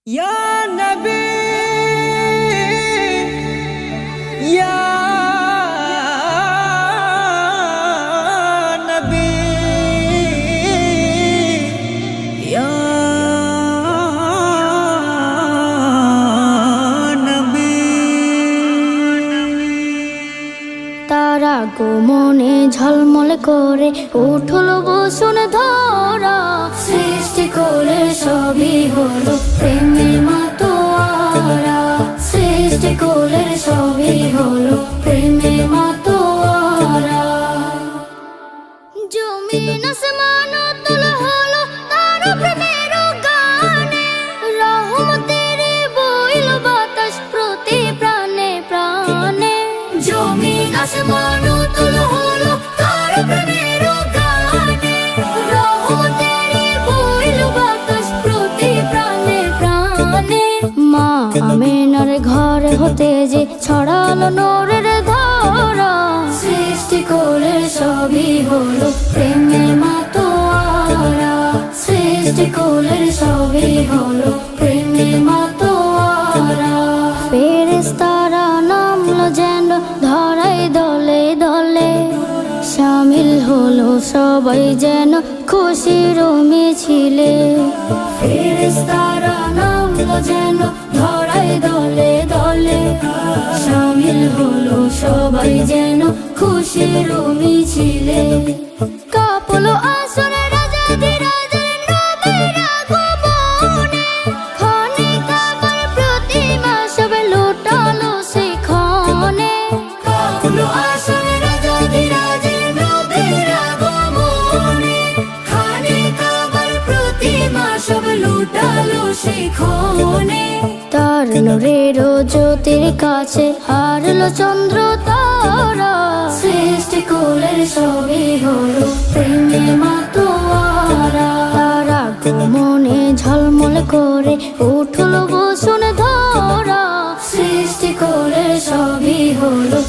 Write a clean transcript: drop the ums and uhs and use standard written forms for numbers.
या नबी या नबी या नबी। তারা গো মনে ঝলমল করে উঠল বসুন ধরা, সৃষ্টি করে সবই হলো প্রেমের মাতোয়ারা, সৃষ্টি করে সবই হলো প্রেমের মাতোয়ারা। জমিন আসমান তুল হলো তার প্রেমের গানে, রহমতের বইল বাতাস প্রতি প্রাণে প্রাণে। জমিন আসমান তুল হলো তার প্রেমের গানে, রহমতের বইল বাতাস প্রতি প্রাণে প্রাণে। মা আমিনার ঘর হতে যে ছড়ালো নূরের ধারা, সৃষ্টি করে সবই হলো প্রেমের মাতোয়ারা, সৃষ্টি করে সবই হলো প্রেমের মাতোয়ারা। ফেরেশতারা নামলো যেন ধরাই দলে দলে, শামিল হলো সবাই যেন খুশির মিছিলে। ফেরেশতারা নামলো যেন ধরাই দলে দলে, শামিল হলো সবাই যেন খুশির মিছিলে। কাঁপলো আসর রাজাধিরাজের নবীর আগমনে, ক্ষণে কাবার প্রতিমা সবে লুটালো সেখানে। কাঁপলো আসর রাজাধিরাজের নবীর আগমনে, ক্ষণে কাবার প্রতিমা সবে লুটালো সেখানে। তার নূরের জ্যোতির কাছে হারলো চন্দ্র তারা, সৃষ্টি কুলের সবই হলো প্রেমের মাতোয়ারা। তারা গো মনে ঝলমল করে উঠল বসুন ধরা, সৃষ্টি কুলের সবই হলো